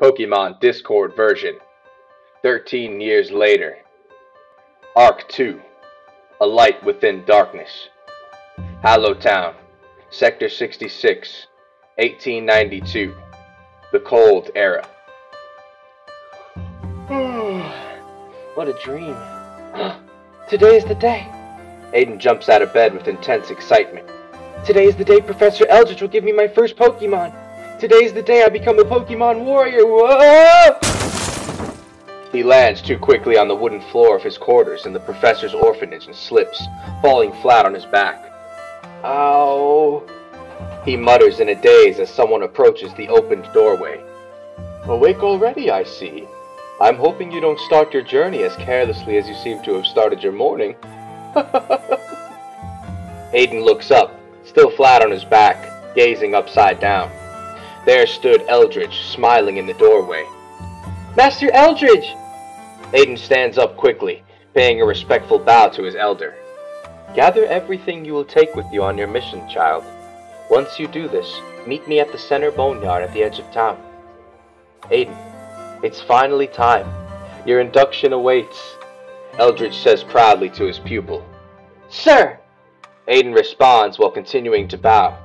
Pokemon Discord version. 13 years later. Arc 2. A Light Within Darkness. Hallow Town. Sector 66. 1892. The Cold Era. What a dream. Today is the day. Aiden jumps out of bed with intense excitement. Today is the day Professor Eldritch will give me my first Pokemon. Today is the day I become a Pokemon warrior. Whoa! He lands too quickly on the wooden floor of his quarters in the professor's orphanage and slips, falling flat on his back. Ow! He mutters in a daze as someone approaches the opened doorway. Awake already, I see. I'm hoping you don't start your journey as carelessly as you seem to have started your morning. Aiden looks up, still flat on his back, gazing upside down. There stood Eldritch, smiling in the doorway. Master Eldritch! Aiden stands up quickly, paying a respectful bow to his elder. Gather everything you will take with you on your mission, child. Once you do this, meet me at the center boneyard at the edge of town. Aiden, it's finally time. Your induction awaits, Eldritch says proudly to his pupil. Sir! Aiden responds while continuing to bow.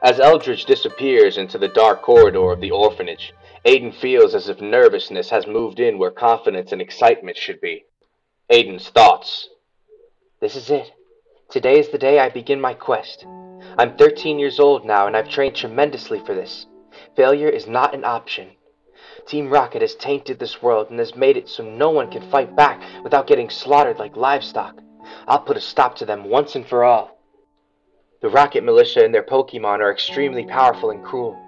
As Eldritch disappears into the dark corridor of the orphanage, Aiden feels as if nervousness has moved in where confidence and excitement should be. Aiden's thoughts. This is it. Today is the day I begin my quest. I'm 13 years old now and I've trained tremendously for this. Failure is not an option. Team Rocket has tainted this world and has made it so no one can fight back without getting slaughtered like livestock. I'll put a stop to them once and for all. The Rocket Militia and their Pokemon are extremely powerful and cruel,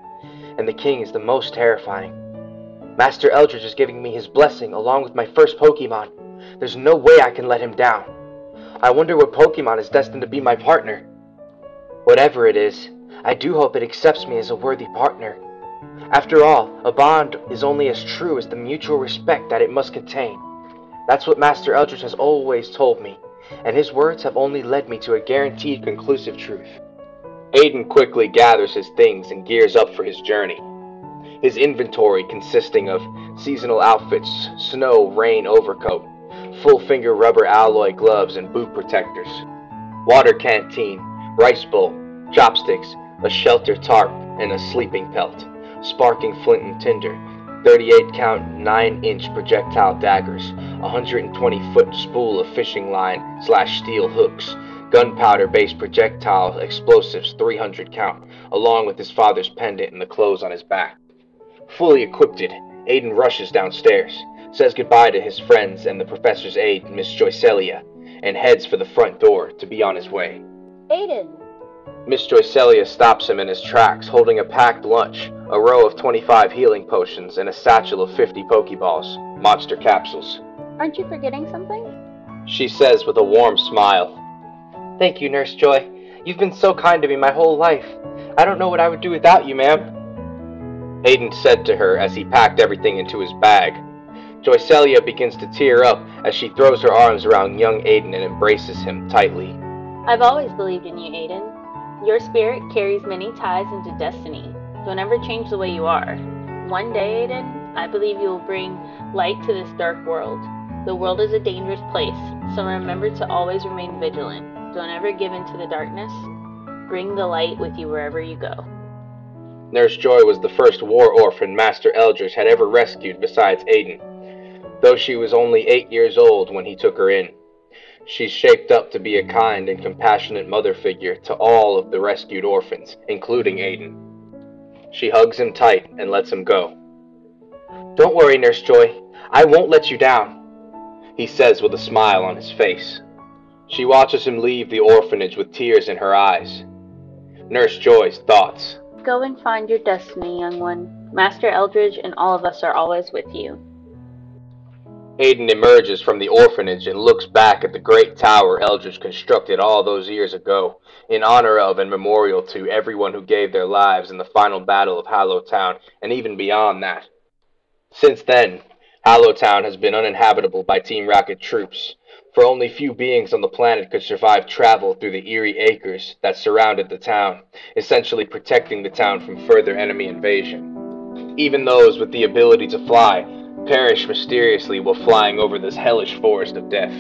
and the King is the most terrifying. Master Eldritch is giving me his blessing along with my first Pokemon. There's no way I can let him down. I wonder what Pokemon is destined to be my partner. Whatever it is, I do hope it accepts me as a worthy partner. After all, a bond is only as true as the mutual respect that it must contain. That's what Master Eldritch has always told me, and his words have only led me to a guaranteed conclusive truth. Aiden quickly gathers his things and gears up for his journey. His inventory consisting of seasonal outfits, snow, rain overcoat, full-finger rubber alloy gloves and boot protectors, water canteen, rice bowl, chopsticks, a shelter tarp, and a sleeping pelt, sparking flint and tinder, 38-count 9-inch projectile daggers, 120-foot spool of fishing line / steel hooks, gunpowder-based projectile explosives 300 count, along with his father's pendant and the clothes on his back. Fully equipped, Aiden rushes downstairs, says goodbye to his friends and the professor's aide, Miss Joycelia, and heads for the front door to be on his way. Aiden! Miss Joycelia stops him in his tracks, holding a packed lunch, a row of 25 healing potions, and a satchel of 50 Pokeballs, monster capsules. Aren't you forgetting something? She says with a warm smile. Thank you, Nurse Joy. You've been so kind to me my whole life. I don't know what I would do without you, ma'am. Aiden said to her as he packed everything into his bag. Joycelia begins to tear up as she throws her arms around young Aiden and embraces him tightly. I've always believed in you, Aiden. Your spirit carries many ties into destiny. Don't ever change the way you are. One day, Aiden, I believe you will bring light to this dark world. The world is a dangerous place, so remember to always remain vigilant. Don't ever give in to the darkness. Bring the light with you wherever you go. Nurse Joy was the first war orphan Master Eldritch had ever rescued besides Aiden, though she was only 8 years old when he took her in. She's shaped up to be a kind and compassionate mother figure to all of the rescued orphans, including Aiden. She hugs him tight and lets him go. Don't worry, Nurse Joy. I won't let you down, he says with a smile on his face. She watches him leave the orphanage with tears in her eyes. Nurse Joy's thoughts. Go and find your destiny, young one. Master Eldritch and all of us are always with you. Aiden emerges from the orphanage and looks back at the great tower Eldritch constructed all those years ago, in honor of and memorial to everyone who gave their lives in the final battle of Hallow Town, and even beyond that. Since then, Hallow Town has been uninhabitable by Team Rocket troops, for only few beings on the planet could survive travel through the eerie acres that surrounded the town, essentially protecting the town from further enemy invasion. Even those with the ability to fly perish mysteriously while flying over this hellish forest of death.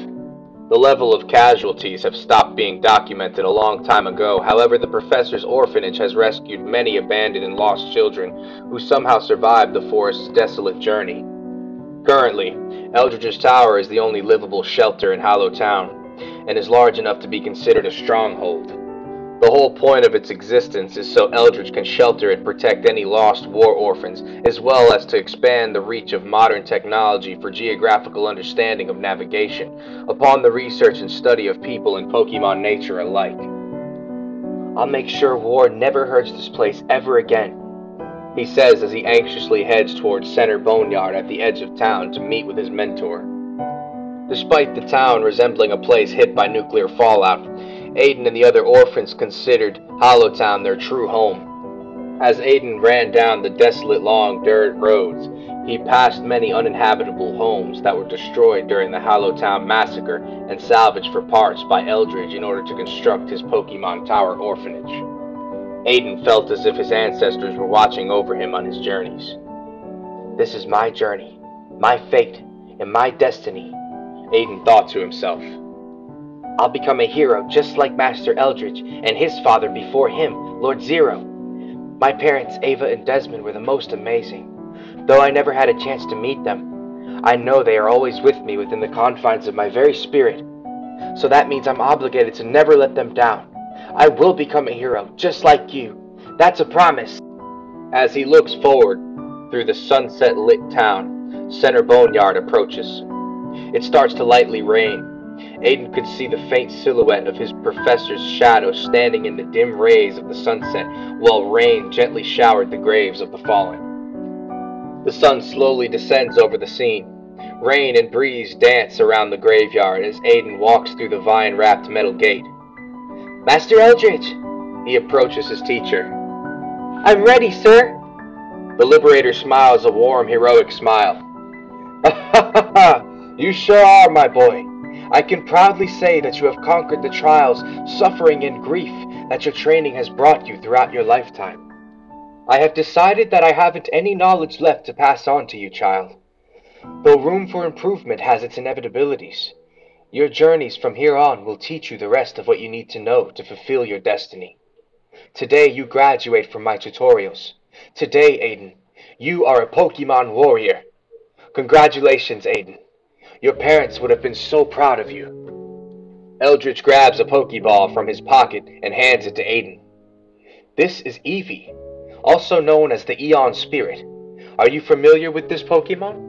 The level of casualties have stopped being documented a long time ago. However, the professor's orphanage has rescued many abandoned and lost children who somehow survived the forest's desolate journey. Currently, Eldridge's Tower is the only livable shelter in Hollow Town, and is large enough to be considered a stronghold. The whole point of its existence is so Eldridge can shelter and protect any lost war orphans, as well as to expand the reach of modern technology for geographical understanding of navigation, upon the research and study of people and Pokemon nature alike. I'll make sure war never hurts this place ever again, he says as he anxiously heads towards Center Boneyard at the edge of town to meet with his mentor. Despite the town resembling a place hit by nuclear fallout, Aiden and the other orphans considered Hollowtown their true home. As Aiden ran down the desolate long dirt roads, he passed many uninhabitable homes that were destroyed during the Hollowtown massacre and salvaged for parts by Eldridge in order to construct his Pokemon Tower orphanage. Aiden felt as if his ancestors were watching over him on his journeys. This is my journey, my fate, and my destiny, Aiden thought to himself. I'll become a hero just like Master Eldridge and his father before him, Lord Zero. My parents, Ava and Desmond, were the most amazing. Though I never had a chance to meet them, I know they are always with me within the confines of my very spirit. So that means I'm obligated to never let them down. I will become a hero just like you. That's a promise. As he looks forward through the sunset-lit town, Center Boneyard approaches. It starts to lightly rain. Aiden could see the faint silhouette of his professor's shadow standing in the dim rays of the sunset, while rain gently showered the graves of the fallen. The sun slowly descends over the scene. Rain and breeze dance around the graveyard as Aiden walks through the vine-wrapped metal gate. Master Eldridge! He approaches his teacher. I'm ready, sir! The Liberator smiles a warm, heroic smile. Ha ha ha ha! You sure are, my boy. I can proudly say that you have conquered the trials, suffering, and grief that your training has brought you throughout your lifetime. I have decided that I haven't any knowledge left to pass on to you, child. Though room for improvement has its inevitabilities, your journeys from here on will teach you the rest of what you need to know to fulfill your destiny. Today you graduate from my tutorials. Today, Aiden, you are a Pokemon warrior. Congratulations, Aiden. Your parents would have been so proud of you. Eldridge grabs a Pokeball from his pocket and hands it to Aiden. This is Eevee, also known as the Eon Spirit. Are you familiar with this Pokemon?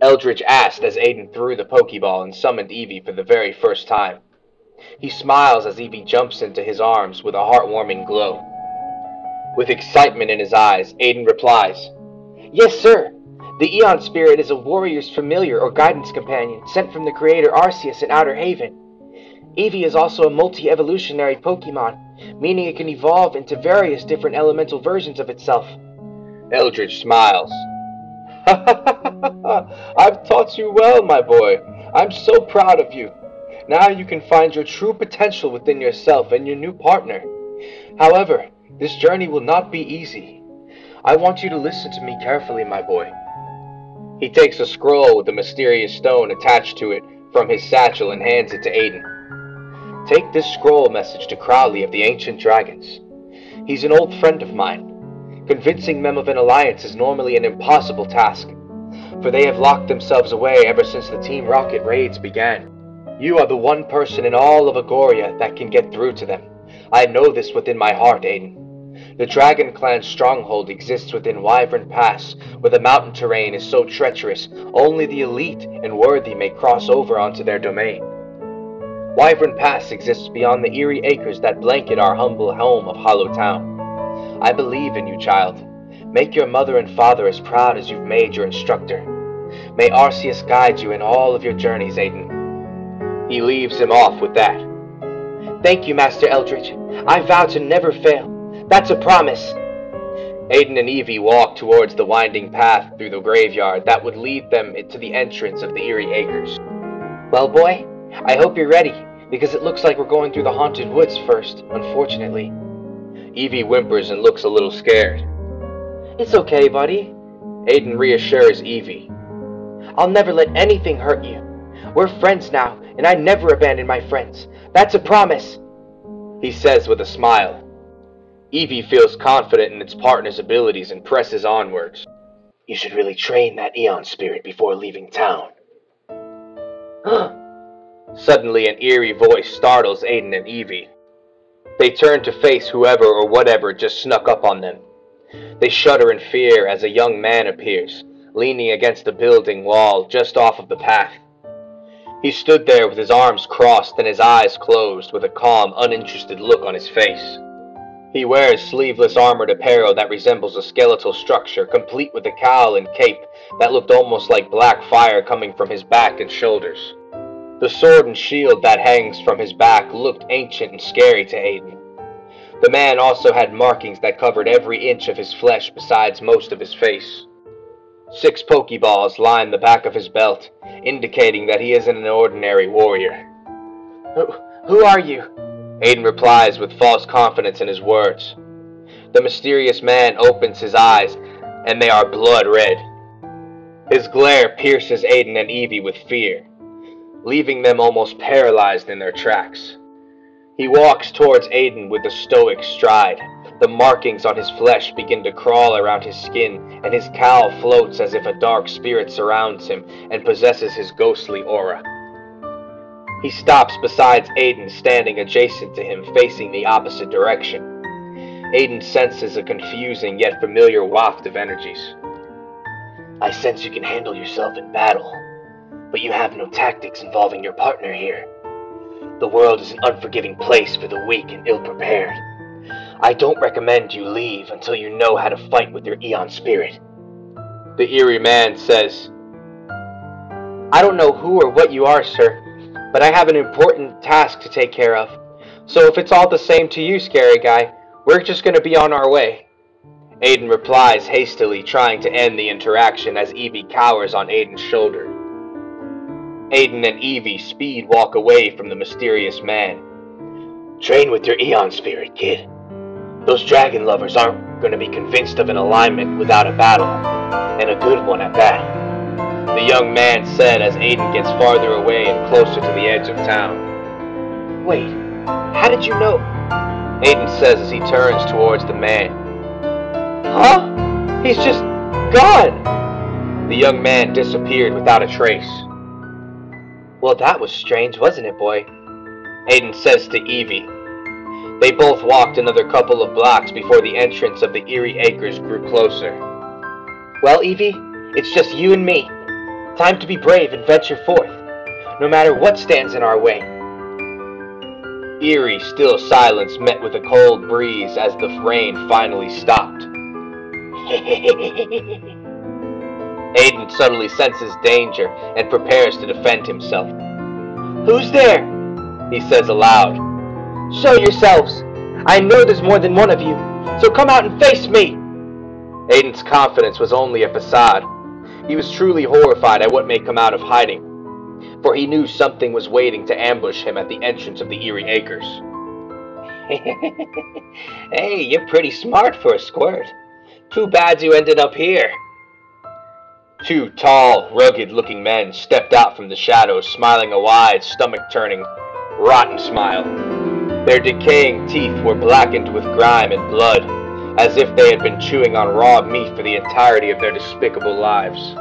Eldridge asked as Aiden threw the Pokeball and summoned Eevee for the very first time. He smiles as Eevee jumps into his arms with a heartwarming glow. With excitement in his eyes, Aiden replies, Yes, sir. The Eon Spirit is a warrior's familiar or guidance companion sent from the creator Arceus in Outer Haven. Eevee is also a multi-evolutionary Pokemon, meaning it can evolve into various different elemental versions of itself. Eldridge smiles. Ha ha ha ha! I've taught you well, my boy. I'm so proud of you. Now you can find your true potential within yourself and your new partner. However, this journey will not be easy. I want you to listen to me carefully, my boy. He takes a scroll with a mysterious stone attached to it from his satchel and hands it to Aiden. Take this scroll message to Crowley of the Ancient Dragons. He's an old friend of mine. Convincing them of an alliance is normally an impossible task, for they have locked themselves away ever since the Team Rocket raids began. You are the one person in all of Agoria that can get through to them. I know this within my heart, Aiden. The Dragon Clan's stronghold exists within Wyvern Pass, where the mountain terrain is so treacherous, only the elite and worthy may cross over onto their domain. Wyvern Pass exists beyond the eerie acres that blanket our humble home of Hollow Town. I believe in you, child. Make your mother and father as proud as you've made your instructor. May Arceus guide you in all of your journeys, Aiden. He leaves him off with that. Thank you, Master Eldridge. I vow to never fail. That's a promise. Aiden and Eevee walk towards the winding path through the graveyard that would lead them into the entrance of the Eerie Acres. Well, boy, I hope you're ready, because it looks like we're going through the haunted woods first, unfortunately. Eevee whimpers and looks a little scared. It's okay, buddy. Aiden reassures Evie. I'll never let anything hurt you. We're friends now, and I never abandon my friends. That's a promise, he says with a smile. Evie feels confident in its partner's abilities and presses onwards. You should really train that Eon spirit before leaving town. Suddenly an eerie voice startles Aiden and Evie. They turn to face whoever or whatever just snuck up on them. They shudder in fear as a young man appears, leaning against the building wall just off of the path. He stood there with his arms crossed and his eyes closed, with a calm, uninterested look on his face. He wears sleeveless armored apparel that resembles a skeletal structure, complete with a cowl and cape that looked almost like black fire coming from his back and shoulders. The sword and shield that hangs from his back looked ancient and scary to Aiden. The man also had markings that covered every inch of his flesh besides most of his face. 6 Pokeballs line the back of his belt, indicating that he isn't an ordinary warrior. Who are you? Aiden replies with false confidence in his words. The mysterious man opens his eyes, and they are blood red. His glare pierces Aiden and Evie with fear, leaving them almost paralyzed in their tracks. He walks towards Aiden with a stoic stride. The markings on his flesh begin to crawl around his skin, and his cowl floats as if a dark spirit surrounds him and possesses his ghostly aura. He stops beside Aiden, standing adjacent to him, facing the opposite direction. Aiden senses a confusing yet familiar waft of energies. I sense you can handle yourself in battle, but you have no tactics involving your partner here. The world is an unforgiving place for the weak and ill-prepared. I don't recommend you leave until you know how to fight with your Eon spirit. The eerie man says, I don't know who or what you are, sir, but I have an important task to take care of. So if it's all the same to you, scary guy, we're just going to be on our way. Aiden replies hastily, trying to end the interaction as Evie cowers on Aiden's shoulder. Aiden and Evie speed walk away from the mysterious man. Train with your Eon spirit, kid. Those dragon lovers aren't going to be convinced of an alignment without a battle, and a good one at that, the young man said as Aiden gets farther away and closer to the edge of town. Wait, how did you know? Aiden says as he turns towards the man. Huh? He's just gone! The young man disappeared without a trace. Well, that was strange, wasn't it, boy? Aiden says to Evie. They both walked another couple of blocks before the entrance of the Eerie Acres grew closer. Well, Evie, it's just you and me. Time to be brave and venture forth, no matter what stands in our way. Eerie, still silence met with a cold breeze as the rain finally stopped. Aiden suddenly senses danger and prepares to defend himself. Who's there? He says aloud. Show yourselves! I know there's more than one of you, so come out and face me! Aiden's confidence was only a facade. He was truly horrified at what may come out of hiding, for he knew something was waiting to ambush him at the entrance of the Eerie Acres. Hey, you're pretty smart for a squirt. Too bad you ended up here. 2 tall, rugged-looking men stepped out from the shadows, smiling a wide, stomach-turning, rotten smile. Their decaying teeth were blackened with grime and blood, as if they had been chewing on raw meat for the entirety of their despicable lives.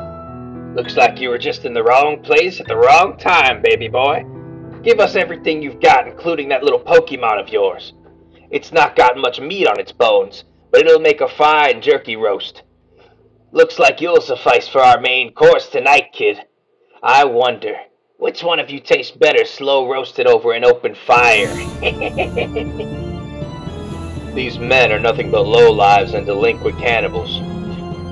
Looks like you were just in the wrong place at the wrong time, baby boy. Give us everything you've got, including that little Pokemon of yours. It's not got much meat on its bones, but it'll make a fine jerky roast. Looks like you'll suffice for our main course tonight, kid. I wonder, which one of you tastes better slow roasted over an open fire? These men are nothing but lowlives and delinquent cannibals,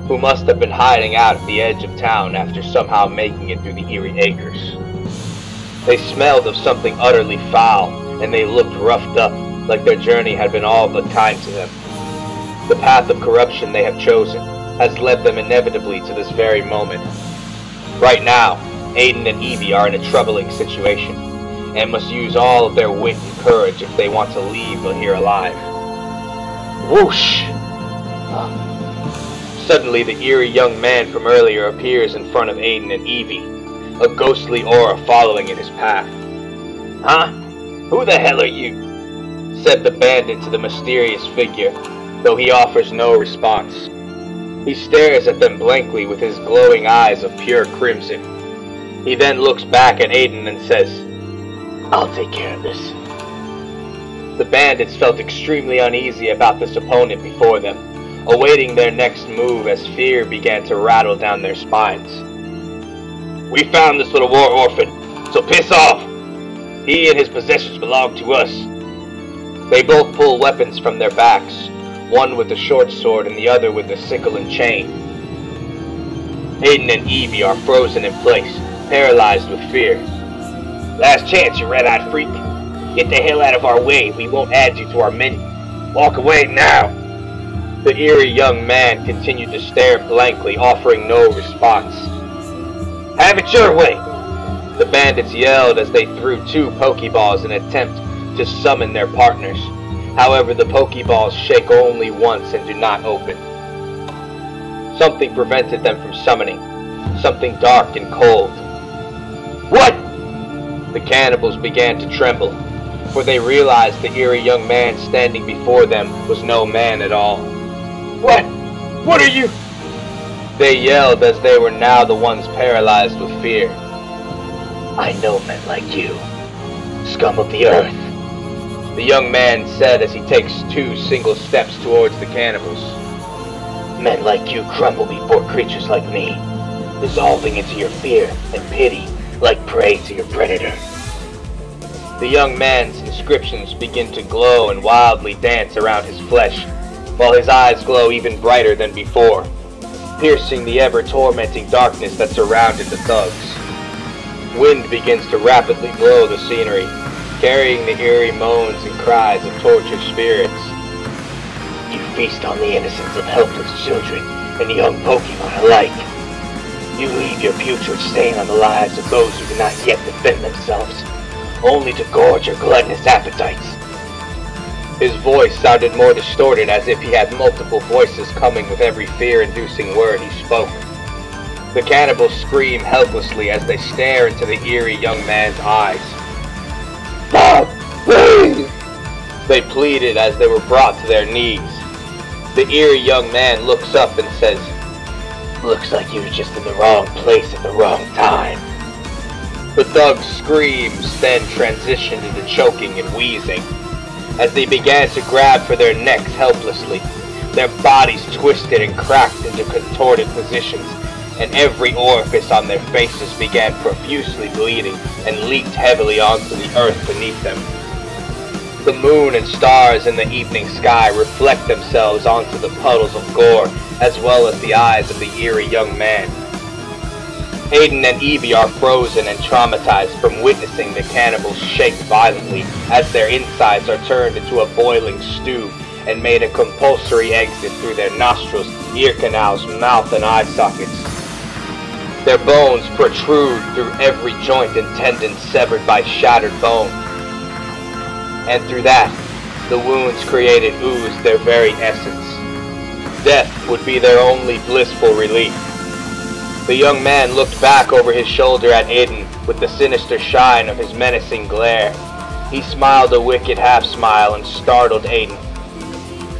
who must have been hiding out at the edge of town after somehow making it through the Eerie Acres. They smelled of something utterly foul, and they looked roughed up, like their journey had been all but kind to them. The path of corruption they have chosen has led them inevitably to this very moment. Right now, Aiden and Evie are in a troubling situation, and must use all of their wit and courage if they want to leave here alive. Whoosh! Suddenly, the eerie young man from earlier appears in front of Aiden and Evie, a ghostly aura following in his path. "Huh? Who the hell are you?" said the bandit to the mysterious figure, though he offers no response. He stares at them blankly with his glowing eyes of pure crimson. He then looks back at Aiden and says, "I'll take care of this." The bandits felt extremely uneasy about this opponent before them, awaiting their next move as fear began to rattle down their spines. "We found this little war orphan, so piss off! He and his possessions belong to us." They both pull weapons from their backs, one with a short sword and the other with a sickle and chain. Aiden and Evie are frozen in place, paralyzed with fear. "Last chance, you red-eyed freak. Get the hell out of our way, we won't add you to our menu. Walk away now." The eerie young man continued to stare blankly, offering no response. "Have it your way!" The bandits yelled as they threw 2 Pokeballs in an attempt to summon their partners. However, the Pokeballs shake only once and do not open. Something prevented them from summoning, something dark and cold. "What?" The cannibals began to tremble, for they realized the eerie young man standing before them was no man at all. "What? What are you?" They yelled as they were now the ones paralyzed with fear. "I know men like you, scum of the earth," the young man said as he takes 2 single steps towards the cannibals. "Men like you crumble before creatures like me, dissolving into your fear and pity like prey to your predator." The young man's inscriptions begin to glow and wildly dance around his flesh, while his eyes glow even brighter than before, piercing the ever-tormenting darkness that surrounded the thugs. Wind begins to rapidly blow the scenery, carrying the eerie moans and cries of tortured spirits. "You feast on the innocence of helpless children and young Pokemon alike. You leave your putrid stain on the lives of those who do not yet defend themselves, only to gorge your gluttonous appetites." His voice sounded more distorted, as if he had multiple voices coming with every fear-inducing word he spoke. The cannibals scream helplessly as they stare into the eerie young man's eyes. "Stop, please!" they pleaded as they were brought to their knees. The eerie young man looks up and says, "Looks like you were just in the wrong place at the wrong time." The thugs' screams then transitioned into choking and wheezing, as they began to grab for their necks helplessly. Their bodies twisted and cracked into contorted positions, and every orifice on their faces began profusely bleeding and leaked heavily onto the earth beneath them. The moon and stars in the evening sky reflect themselves onto the puddles of gore, as well as the eyes of the eerie young man. Aiden and Evie are frozen and traumatized from witnessing the cannibals shake violently as their insides are turned into a boiling stew and made a compulsory exit through their nostrils, ear canals, mouth, and eye sockets. Their bones protrude through every joint and tendon severed by shattered bone. And through that, the wounds created ooze their very essence. Death would be their only blissful relief. The young man looked back over his shoulder at Aiden with the sinister shine of his menacing glare. He smiled a wicked half-smile and startled Aiden,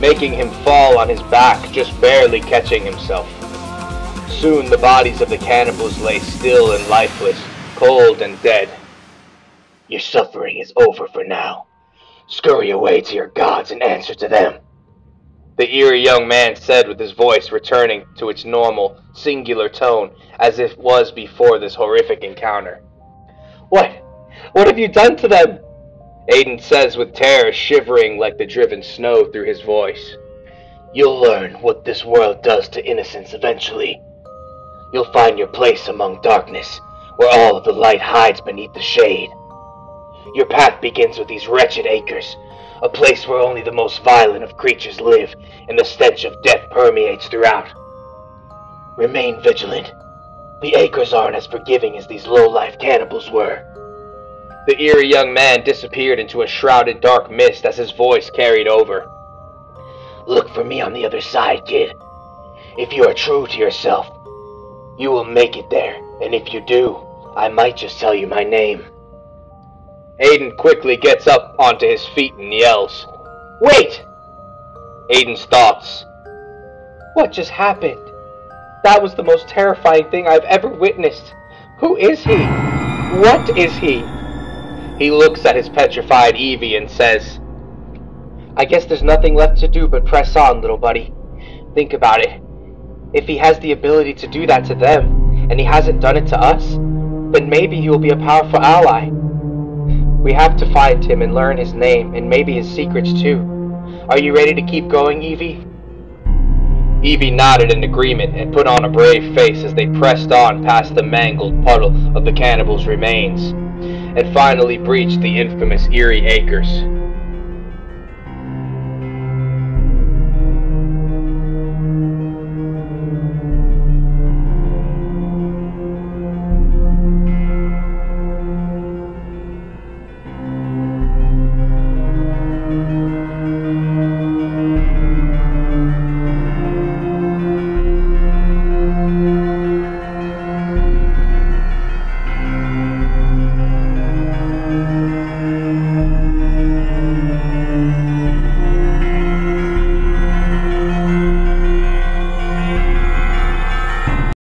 making him fall on his back, just barely catching himself. Soon the bodies of the cannibals lay still and lifeless, cold and dead. "Your suffering is over for now. Scurry away to your gods and answer to them," the eerie young man said with his voice returning to its normal, singular tone as if it was before this horrific encounter. What? What have you done to them?" Aiden says with terror shivering like the driven snow through his voice. "You'll learn what this world does to innocence eventually. You'll find your place among darkness, where all of the light hides beneath the shade. Your path begins with these wretched acres, a place where only the most violent of creatures live, and the stench of death permeates throughout. Remain vigilant. The acres aren't as forgiving as these low-life cannibals were." The eerie young man disappeared into a shrouded dark mist as his voice carried over. "Look for me on the other side, kid. If you are true to yourself, you will make it there, and if you do, I might just tell you my name. Aiden quickly gets up onto his feet and yells, "Wait!" Aiden's thoughts. What just happened? That was the most terrifying thing I've ever witnessed. Who is he? What is he? He looks at his petrified Evie and says, I guess there's nothing left to do but press on, little buddy. Think about it. If he has the ability to do that to them, and he hasn't done it to us, then maybe he will be a powerful ally. We have to find him and learn his name, and maybe his secrets too. Are you ready to keep going, Evie? Evie nodded in agreement and put on a brave face as they pressed on past the mangled puddle of the cannibal's remains, and finally breached the infamous Eerie Acres.